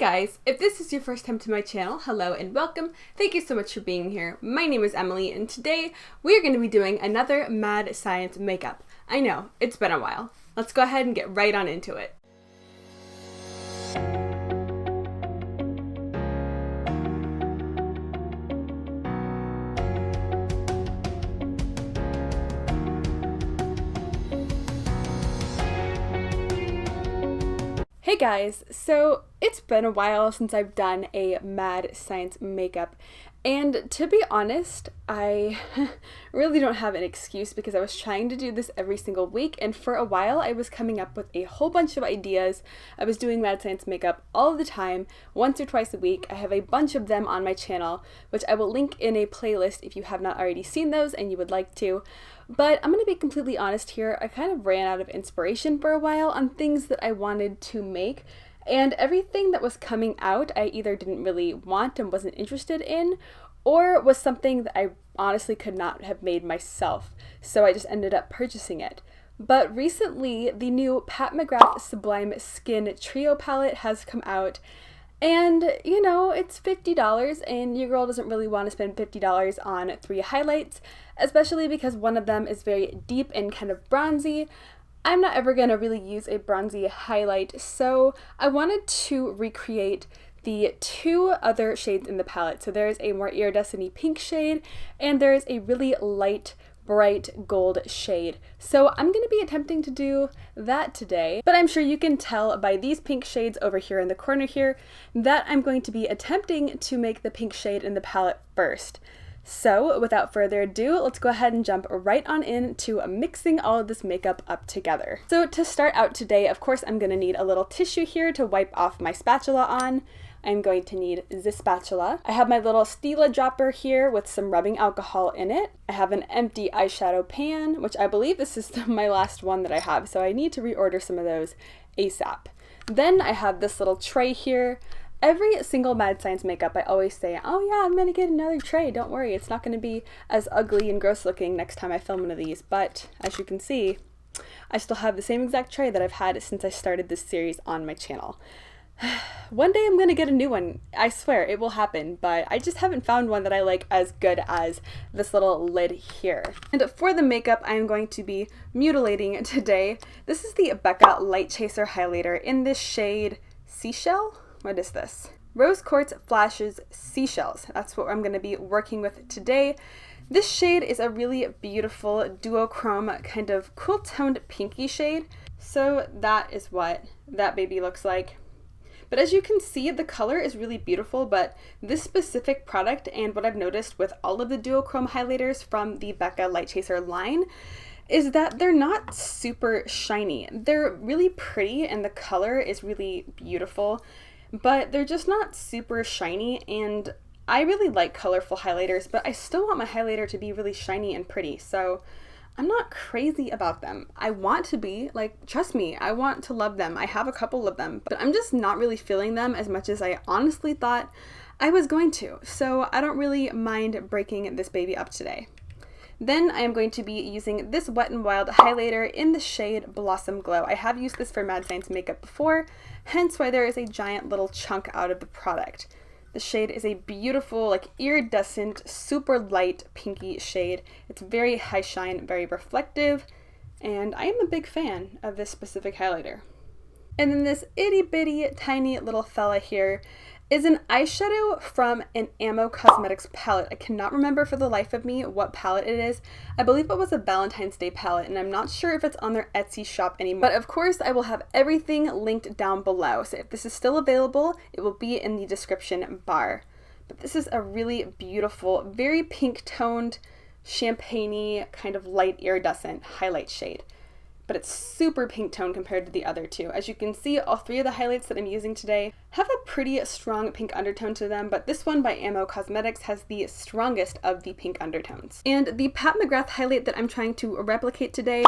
guys, if this is your first time to my channel, hello and welcome. Thank you so much for being here. My name is Emily and today we are going to be doing another Mad Science makeup. I know, it's been a while. Let's go ahead and get right on into it. Hey guys, so it's been a while since I've done a Mad Science makeup, and to be honest, I really don't have an excuse because I was trying to do this every single week, and for a while I was coming up with a whole bunch of ideas. I was doing Mad Science makeup all the time, once or twice a week. I have a bunch of them on my channel, which I will link in a playlist if you have not already seen those and you would like to. But I'm going to be completely honest here, I kind of ran out of inspiration for a while on things that I wanted to make, and everything that was coming out I either didn't really want and wasn't interested in, or was something that I honestly could not have made myself, so I just ended up purchasing it. But recently, the new Pat McGrath Sublime Skin Trio palette has come out, and, you know, it's $50, and your girl doesn't really want to spend $50 on 3 highlights, especially because one of them is very deep and kind of bronzy. I'm not ever going to really use a bronzy highlight, so I wanted to recreate the 2 other shades in the palette. So there's a more iridescent pink shade, and there's a really light bright gold shade. So I'm going to be attempting to do that today, but I'm sure you can tell by these pink shades over here in the corner here that I'm going to be attempting to make the pink shade in the palette first. So without further ado, let's go ahead and jump right on into mixing all of this makeup up together. So to start out today, of course, I'm going to need a little tissue here to wipe off my spatula on. I'm going to need this spatula. I have my little Stila dropper here with some rubbing alcohol in it. I have an empty eyeshadow pan, which I believe this is my last one that I have, so I need to reorder some of those ASAP. Then I have this little tray here. Every single Mad Science makeup, I always say, oh yeah, I'm gonna get another tray, don't worry, it's not gonna be as ugly and gross looking next time I film one of these, but as you can see, I still have the same exact tray that I've had since I started this series on my channel. One day I'm gonna get a new one, I swear, it will happen, but I just haven't found one that I like as good as this little lid here. And for the makeup, I am going to be mutilating today. This is the Becca Light Chaser Highlighter in this shade Seashell? What is this? Rose Quartz Flashes Seashells. That's what I'm going to be working with today. This shade is a really beautiful duochrome, kind of cool toned pinky shade. So that is what that baby looks like. But as you can see, the color is really beautiful, but this specific product, and what I've noticed with all of the duochrome highlighters from the Becca Light Chaser line, is that they're not super shiny. They're really pretty and the color is really beautiful, but they're just not super shiny, and I really like colorful highlighters, but I still want my highlighter to be really shiny and pretty, so I'm not crazy about them. I want to be, like, trust me, I want to love them. I have a couple of them, but I'm just not really feeling them as much as I honestly thought I was going to, so I don't really mind breaking this baby up today. Then I am going to be using this Wet n Wild highlighter in the shade Blossom Glow. I have used this for Mad Science makeup before, hence why there is a giant little chunk out of the product. The shade is a beautiful, like, iridescent, super light pinky shade. It's very high shine, very reflective, and I am a big fan of this specific highlighter. And then this itty bitty tiny little fella here is an eyeshadow from an Cosmetix palette. I cannot remember for the life of me what palette it is. I believe it was a Valentine's Day palette, and I'm not sure if it's on their Etsy shop anymore. But of course, I will have everything linked down below. So if this is still available, it will be in the description bar. But this is a really beautiful, very pink toned, champagne-y, kind of light iridescent highlight shade. But it's super pink tone compared to the other 2. As you can see, all 3 of the highlights that I'm using today have a pretty strong pink undertone to them, but this one by Cosmetix has the strongest of the pink undertones. And the Pat McGrath highlight that I'm trying to replicate today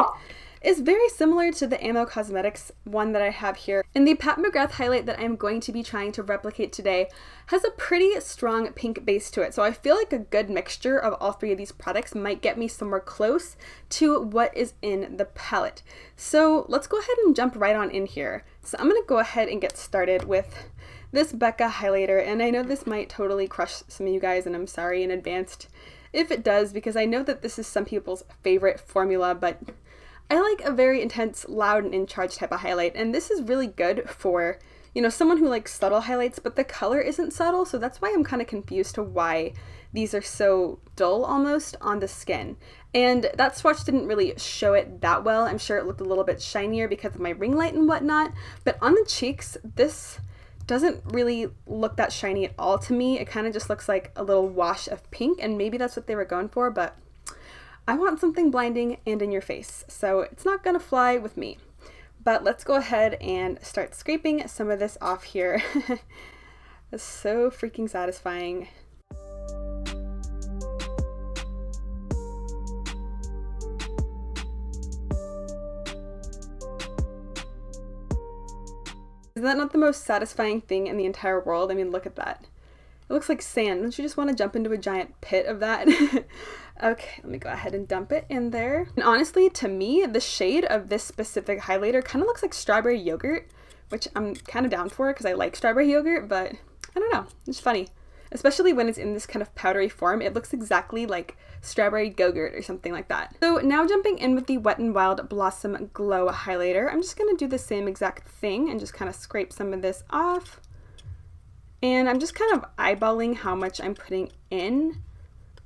is very similar to the Cosmetix one that I have here. And the Pat McGrath highlight that I'm going to be trying to replicate today has a pretty strong pink base to it. So I feel like a good mixture of all 3 of these products might get me somewhere close to what is in the palette. So let's go ahead and jump right on in here. So I'm going to go ahead and get started with this Becca highlighter, and I know this might totally crush some of you guys, and I'm sorry in advance if it does, because I know that this is some people's favorite formula, but I like a very intense, loud, and in charge type of highlight, and this is really good for, you know, someone who likes subtle highlights, but the color isn't subtle, so that's why I'm kind of confused to why these are so dull almost on the skin. And that swatch didn't really show it that well. I'm sure it looked a little bit shinier because of my ring light and whatnot, but on the cheeks, this doesn't really look that shiny at all to me. It kind of just looks like a little wash of pink, and maybe that's what they were going for, but I want something blinding and in your face, so it's not gonna fly with me. But let's go ahead and start scraping some of this off here. It's so freaking satisfying. Is that not the most satisfying thing in the entire world? I mean, look at that. It looks like sand. Don't you just want to jump into a giant pit of that? Okay, let me go ahead and dump it in there. And honestly, to me, the shade of this specific highlighter kind of looks like strawberry yogurt, which I'm kind of down for because I like strawberry yogurt, but I don't know. It's funny. Especially when it's in this kind of powdery form, it looks exactly like strawberry go-gurt or something like that. So now jumping in with the Wet n Wild Blossom Glow highlighter, I'm just going to do the same exact thing and just kind of scrape some of this off. And I'm just kind of eyeballing how much I'm putting in.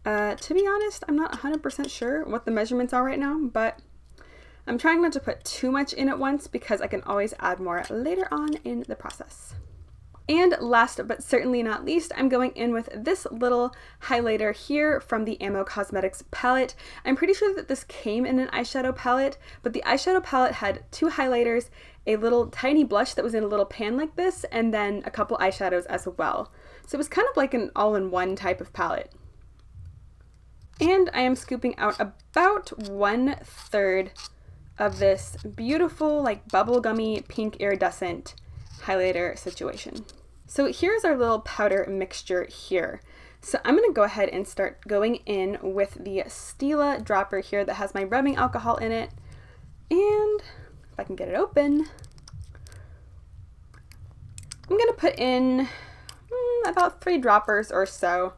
To be honest, I'm not 100% sure what the measurements are right now, but I'm trying not to put too much in at once because I can always add more later on in the process. And last but certainly not least, I'm going in with this little highlighter here from the Cosmetix palette. I'm pretty sure that this came in an eyeshadow palette, but the eyeshadow palette had 2 highlighters, a little tiny blush that was in a little pan like this, and then a couple eyeshadows as well. So it was kind of like an all-in-one type of palette. And I am scooping out about 1/3 of this beautiful, like bubblegummy pink iridescent highlighter situation. So here's our little powder mixture here. So I'm going to go ahead and start going in with the Stila dropper here that has my rubbing alcohol in it. And if I can get it open, I'm going to put in about 3 droppers or so.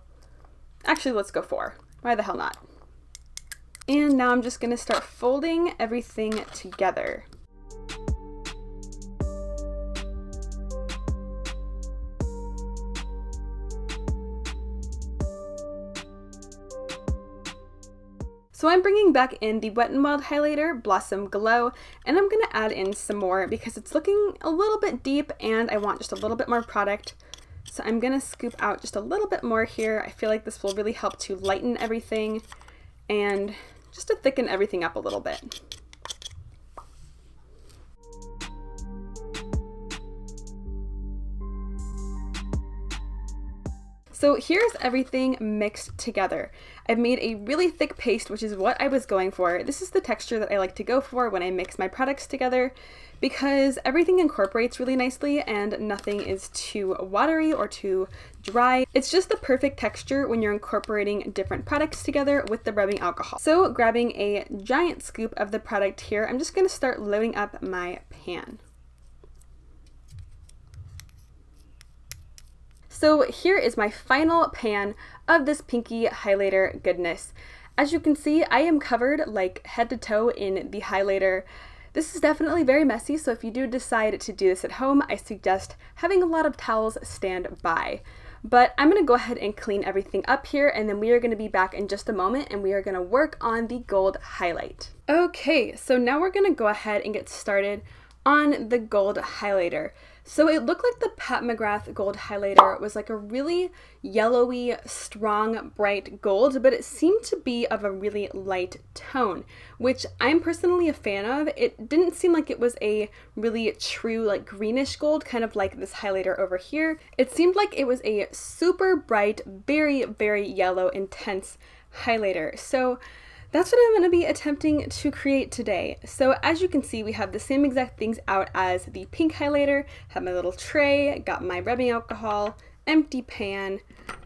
Actually, let's go 4. Why the hell not? And now I'm just going to start folding everything together. So I'm bringing back in the Wet n Wild highlighter, Blossom Glow, and I'm going to add in some more because it's looking a little bit deep and I want just a little bit more product. So I'm going to scoop out just a little bit more here. I feel like this will really help to lighten everything and just to thicken everything up a little bit. So here's everything mixed together. I've made a really thick paste, which is what I was going for. This is the texture that I like to go for when I mix my products together because everything incorporates really nicely and nothing is too watery or too dry. It's just the perfect texture when you're incorporating different products together with the rubbing alcohol. So grabbing a giant scoop of the product here, I'm just going to start loading up my pan. So here is my final pan of this pinky highlighter goodness. As you can see, I am covered like head to toe in the highlighter. This is definitely very messy, so if you do decide to do this at home, I suggest having a lot of towels stand by. But I'm going to go ahead and clean everything up here, and then we are going to be back in just a moment and we are going to work on the gold highlight. Okay, so now we're going to go ahead and get started on the gold highlighter. So it looked like the Pat McGrath gold highlighter was like a really yellowy, strong, bright gold, but it seemed to be of a really light tone, which I'm personally a fan of. It didn't seem like it was a really true like greenish gold, kind of like this highlighter over here. It seemed like it was a super bright, very, very yellow, intense highlighter. So that's what I'm going to be attempting to create today. So as you can see, we have the same exact things out as the pink highlighter. Have my little tray, got my rubbing alcohol, empty pan,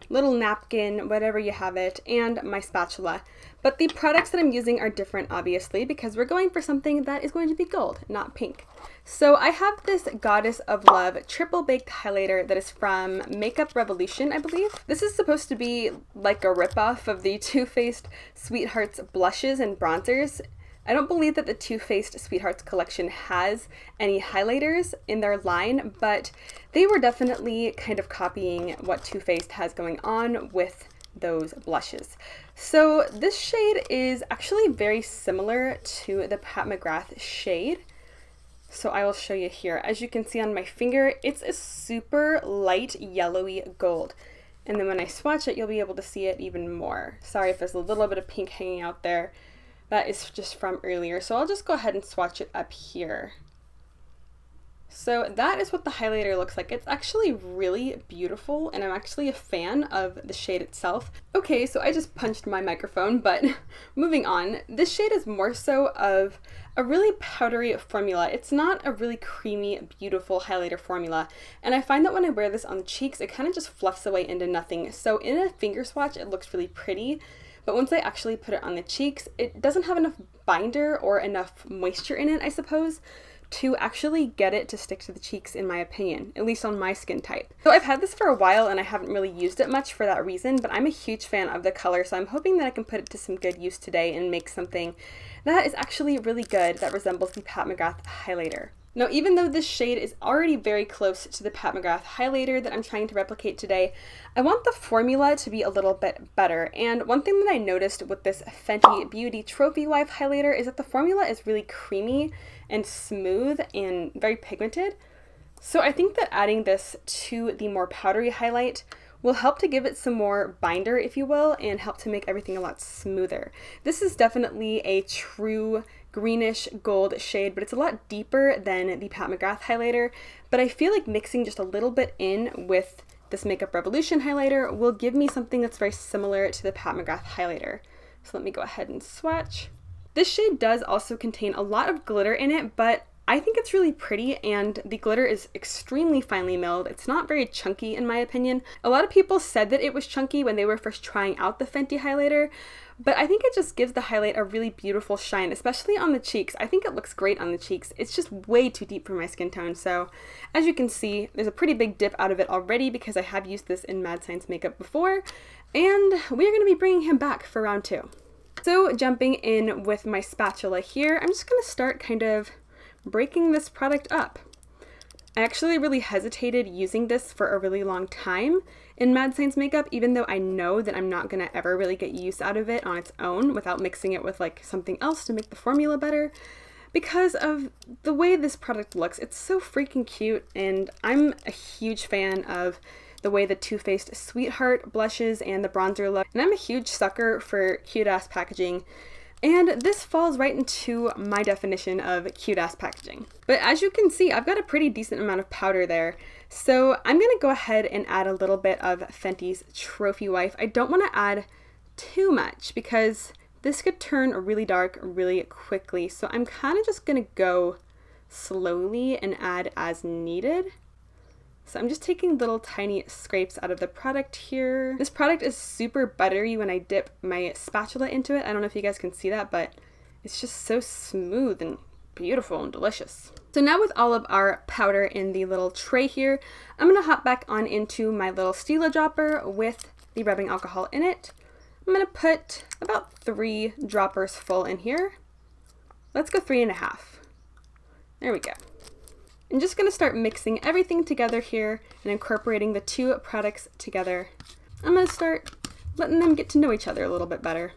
little napkin, whatever you have it, and my spatula. But the products that I'm using are different, obviously, because we're going for something that is going to be gold, not pink. So I have this Goddess of Love Triple Baked Highlighter that is from Makeup Revolution, I believe. This is supposed to be like a ripoff of the Too Faced Sweethearts blushes and bronzers. I don't believe that the Too Faced Sweethearts collection has any highlighters in their line, but they were definitely kind of copying what Too Faced has going on with those blushes. So this shade is actually very similar to the Pat McGrath shade. So I will show you here. As you can see on my finger, it's a super light yellowy gold. And then when I swatch it, you'll be able to see it even more. Sorry if there's a little bit of pink hanging out there. That is just from earlier. So I'll just go ahead and swatch it up here. So that is what the highlighter looks like. It's actually really beautiful, and I'm actually a fan of the shade itself. Okay, so I just punched my microphone, but moving on. This shade is more so of a really powdery formula. It's not a really creamy, beautiful highlighter formula. And I find that when I wear this on the cheeks, it kind of just fluffs away into nothing. So in a finger swatch, it looks really pretty. But once I actually put it on the cheeks, it doesn't have enough binder or enough moisture in it, I suppose, to actually get it to stick to the cheeks, in my opinion, at least on my skin type. So I've had this for a while and I haven't really used it much for that reason, but I'm a huge fan of the color, so I'm hoping that I can put it to some good use today and make something that is actually really good that resembles the Pat McGrath highlighter. Now, even though this shade is already very close to the Pat McGrath highlighter that I'm trying to replicate today, I want the formula to be a little bit better. And one thing that I noticed with this Fenty Beauty Trophy Wife highlighter is that the formula is really creamy and smooth and very pigmented. So I think that adding this to the more powdery highlight will help to give it some more binder, if you will, and help to make everything a lot smoother. This is definitely a true greenish gold shade, but it's a lot deeper than the Pat McGrath highlighter. But I feel like mixing just a little bit in with this Makeup Revolution highlighter will give me something that's very similar to the Pat McGrath highlighter. So let me go ahead and swatch. This shade does also contain a lot of glitter in it, but I think it's really pretty, and the glitter is extremely finely milled. It's not very chunky in my opinion. A lot of people said that it was chunky when they were first trying out the Fenty highlighter, but I think it just gives the highlight a really beautiful shine, especially on the cheeks. I think it looks great on the cheeks. It's just way too deep for my skin tone. So as you can see, there's a pretty big dip out of it already because I have used this in Mad Science makeup before, and we are going to be bringing him back for round 2. So jumping in with my spatula here, I'm just going to start kind of breaking this product up. I actually really hesitated using this for a really long time in Mad Science makeup, even though I know that I'm not gonna ever really get use out of it on its own without mixing it with like something else to make the formula better, because of the way this product looks. It's so freaking cute, and I'm a huge fan of the way the Too Faced Sweetheart blushes and the bronzer look, and I'm a huge sucker for cute ass packaging. And this falls right into my definition of cute ass packaging. But as you can see, I've got a pretty decent amount of powder there. So I'm gonna go ahead and add a little bit of Fenty's Trophy Wife. I don't wanna add too much because this could turn really dark really quickly. So I'm kind of just gonna go slowly and add as needed. So I'm just taking little tiny scrapes out of the product here. This product is super buttery when I dip my spatula into it. I don't know if you guys can see that, but it's just so smooth and beautiful and delicious. So now with all of our powder in the little tray here, I'm gonna hop back on into my little Stila dropper with the rubbing alcohol in it. I'm gonna put about 3 droppers full in here. Let's go 3.5. There we go. I'm just going to start mixing everything together here and incorporating the 2 products together. I'm going to start letting them get to know each other a little bit better.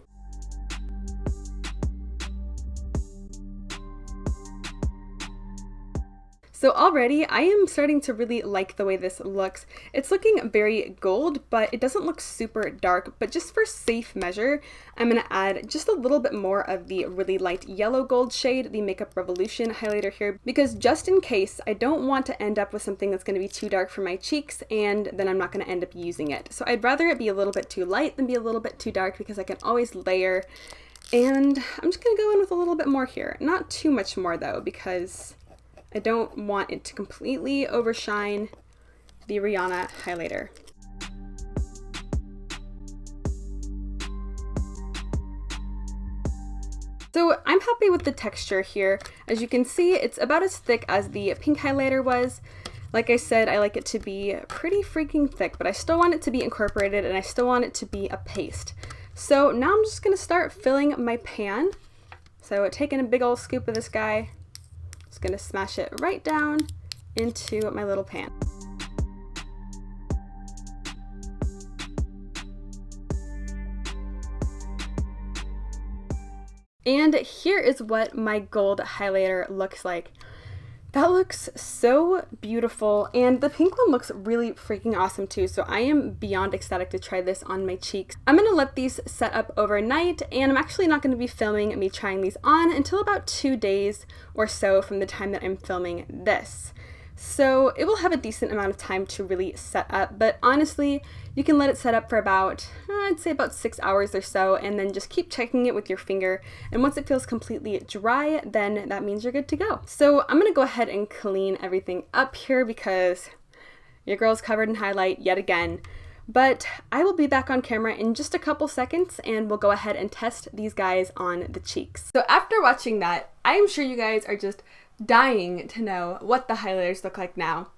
So already I am starting to really like the way this looks. It's looking very gold, but it doesn't look super dark. But just for safe measure, I'm going to add just a little bit more of the really light yellow gold shade, the Makeup Revolution highlighter here, because just in case, I don't want to end up with something that's going to be too dark for my cheeks, and then I'm not going to end up using it. So I'd rather it be a little bit too light than be a little bit too dark, because I can always layer. And I'm just going to go in with a little bit more here. Not too much more though, because I don't want it to completely overshine the Rihanna highlighter. So I'm happy with the texture here. As you can see, it's about as thick as the pink highlighter was. Like I said, I like it to be pretty freaking thick, but I still want it to be incorporated and I still want it to be a paste. So now I'm just gonna start filling my pan. So taking a big old scoop of this guy, just gonna smash it right down into my little pan. And here is what my gold highlighter looks like. That looks so beautiful, and the pink one looks really freaking awesome too, so I am beyond ecstatic to try this on my cheeks. I'm going to let these set up overnight, and I'm actually not going to be filming me trying these on until about 2 days or so from the time that I'm filming this. So it will have a decent amount of time to really set up, but honestly, you can let it set up for about, I'd say about 6 hours or so, and then just keep checking it with your finger, and once it feels completely dry, then that means you're good to go. So I'm gonna go ahead and clean everything up here because your girl's covered in highlight yet again. But I will be back on camera in just a couple seconds and we'll go ahead and test these guys on the cheeks. So after watching that, I am sure you guys are just dying to know what the highlighters look like now.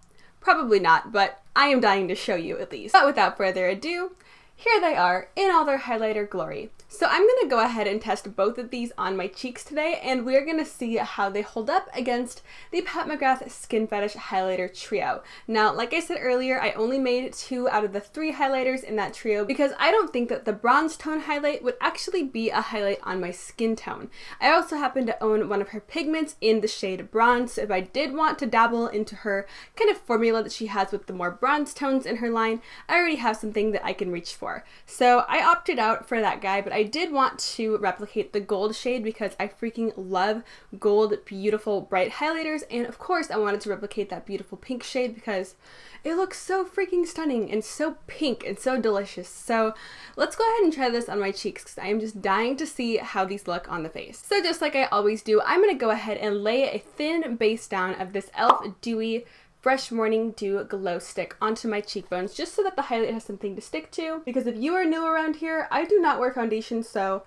Probably not, but I am dying to show you at least. But without further ado, here they are in all their highlighter glory. So I'm going to go ahead and test both of these on my cheeks today, and we're going to see how they hold up against the Pat McGrath Skin Fetish Highlighter Trio. Now, like I said earlier, I only made 2 out of the 3 highlighters in that trio because I don't think that the bronze tone highlight would actually be a highlight on my skin tone. I also happen to own one of her pigments in the shade bronze, so if I did want to dabble into her kind of formula that she has with the more bronze tones in her line, I already have something that I can reach for. So I opted out for that guy, but I did want to replicate the gold shade because I freaking love gold, beautiful, bright highlighters, and of course I wanted to replicate that beautiful pink shade because it looks so freaking stunning and so pink and so delicious. So let's go ahead and try this on my cheeks because I am just dying to see how these look on the face. So just like I always do, I'm going to go ahead and lay a thin base down of this e.l.f. Dewy Fresh Morning Dew Glow Stick onto my cheekbones just so that the highlight has something to stick to, because if you are new around here, I do not wear foundation, so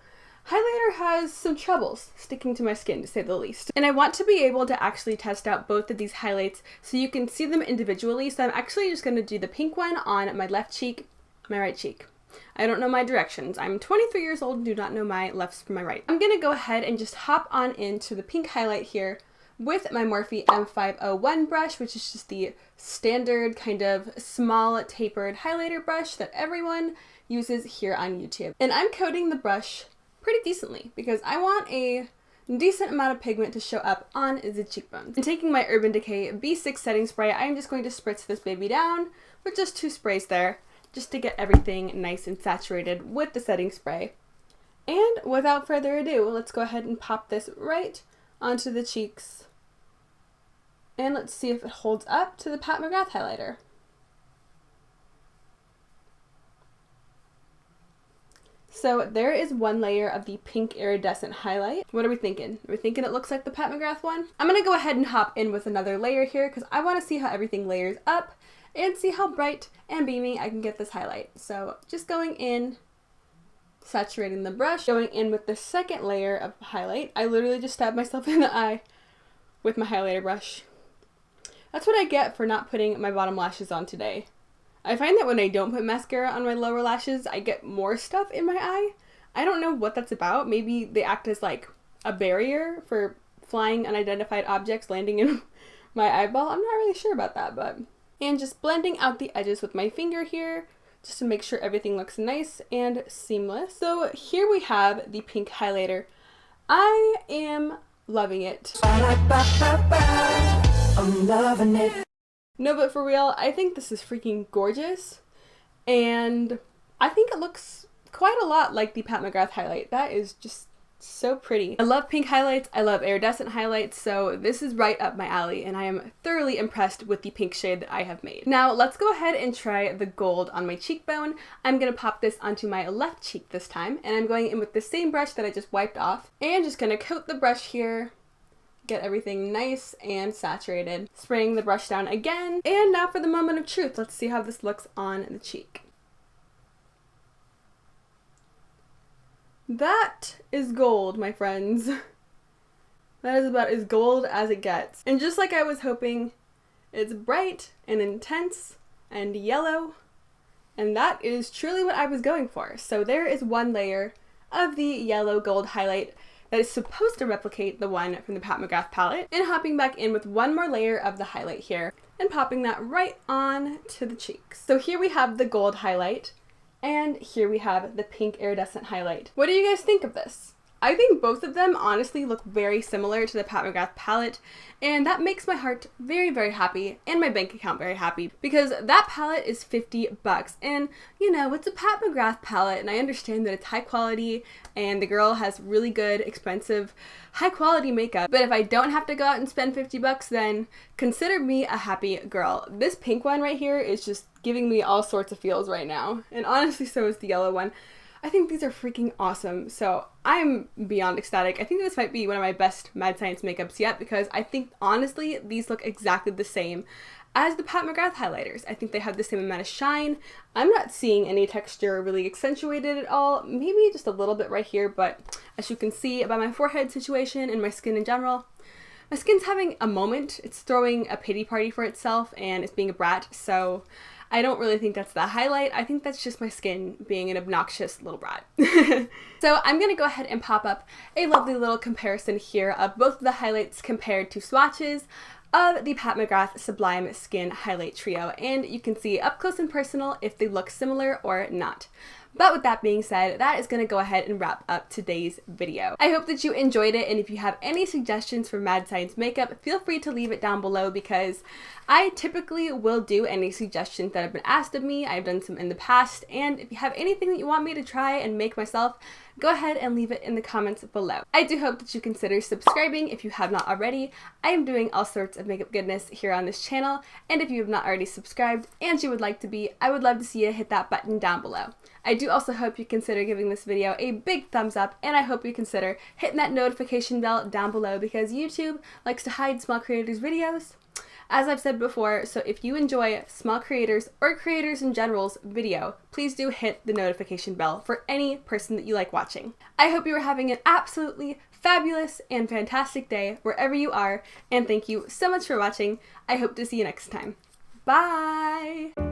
highlighter has some troubles sticking to my skin, to say the least. And I want to be able to actually test out both of these highlights so you can see them individually, so I'm actually just going to do the pink one on my left cheek, my right cheek. I don't know my directions. I'm 23 years old and do not know my lefts from my right. I'm going to go ahead and just hop on into the pink highlight here with my Morphe M501 brush, which is just the standard kind of small tapered highlighter brush that everyone uses here on YouTube. And I'm coating the brush pretty decently because I want a decent amount of pigment to show up on the cheekbones. And taking my Urban Decay B6 setting spray, I am just going to spritz this baby down with just 2 sprays there, just to get everything nice and saturated with the setting spray. And without further ado, let's go ahead and pop this right onto the cheeks. And let's see if it holds up to the Pat McGrath highlighter. So there is one layer of the pink iridescent highlight. What are we thinking? Are we thinking it looks like the Pat McGrath one? I'm going to go ahead and hop in with another layer here because I want to see how everything layers up and see how bright and beaming I can get this highlight. So just going in, saturating the brush, going in with the second layer of highlight. I literally just stabbed myself in the eye with my highlighter brush. That's what I get for not putting my bottom lashes on today. I find that when I don't put mascara on my lower lashes, I get more stuff in my eye. I don't know what that's about. Maybe they act as like a barrier for flying unidentified objects landing in my eyeball. I'm not really sure about that, but... And just blending out the edges with my finger here, just to make sure everything looks nice and seamless. So here we have the pink highlighter. I am loving it. I'm loving it. No, but for real, I think this is freaking gorgeous, and I think it looks quite a lot like the Pat McGrath highlight. That is just so pretty. I love pink highlights, I love iridescent highlights, so this is right up my alley, and I am thoroughly impressed with the pink shade that I have made. Now, let's go ahead and try the gold on my cheekbone. I'm gonna pop this onto my left cheek this time, and I'm going in with the same brush that I just wiped off, and just gonna coat the brush here, get everything nice and saturated. Spraying the brush down again. And now for the moment of truth. Let's see how this looks on the cheek. That is gold, my friends. That is about as gold as it gets. And just like I was hoping, it's bright and intense and yellow, and that is truly what I was going for. So there is one layer of the yellow gold highlight that is supposed to replicate the one from the Pat McGrath palette, and hopping back in with one more layer of the highlight here and popping that right on to the cheeks. So here we have the gold highlight, and here we have the pink iridescent highlight. What do you guys think of this? I think both of them honestly look very similar to the Pat McGrath palette, and that makes my heart very, very happy and my bank account very happy, because that palette is $50, and you know, it's a Pat McGrath palette, and I understand that it's high quality and the girl has really good, expensive, high quality makeup, but if I don't have to go out and spend $50, then consider me a happy girl. This pink one right here is just giving me all sorts of feels right now, and honestly so is the yellow one. I think these are freaking awesome, so I'm beyond ecstatic. I think this might be one of my best Mad Science makeups yet, because I think honestly these look exactly the same as the Pat McGrath highlighters. I think they have the same amount of shine. I'm not seeing any texture really accentuated at all, maybe just a little bit right here, but as you can see about my forehead situation and my skin in general, my skin's having a moment. It's throwing a pity party for itself and it's being a brat, so I don't really think that's the highlight. I think that's just my skin being an obnoxious little brat. So I'm gonna go ahead and pop up a lovely little comparison here of both of the highlights compared to swatches of the Pat McGrath Sublime Skin Highlight Trio, and you can see up close and personal if they look similar or not. But with that being said, that is going to go ahead and wrap up today's video. I hope that you enjoyed it, and if you have any suggestions for Mad Science makeup, feel free to leave it down below, because I typically will do any suggestions that have been asked of me. I've done some in the past, and if you have anything that you want me to try and make myself, go ahead and leave it in the comments below. I do hope that you consider subscribing if you have not already. I am doing all sorts of makeup goodness here on this channel, and if you have not already subscribed and you would like to be, I would love to see you hit that button down below. I do also hope you consider giving this video a big thumbs up, and I hope you consider hitting that notification bell down below, because YouTube likes to hide small creators' videos, as I've said before. So if you enjoy small creators or creators in general's video, please do hit the notification bell for any person that you like watching. I hope you are having an absolutely fabulous and fantastic day wherever you are, and thank you so much for watching. I hope to see you next time. Bye!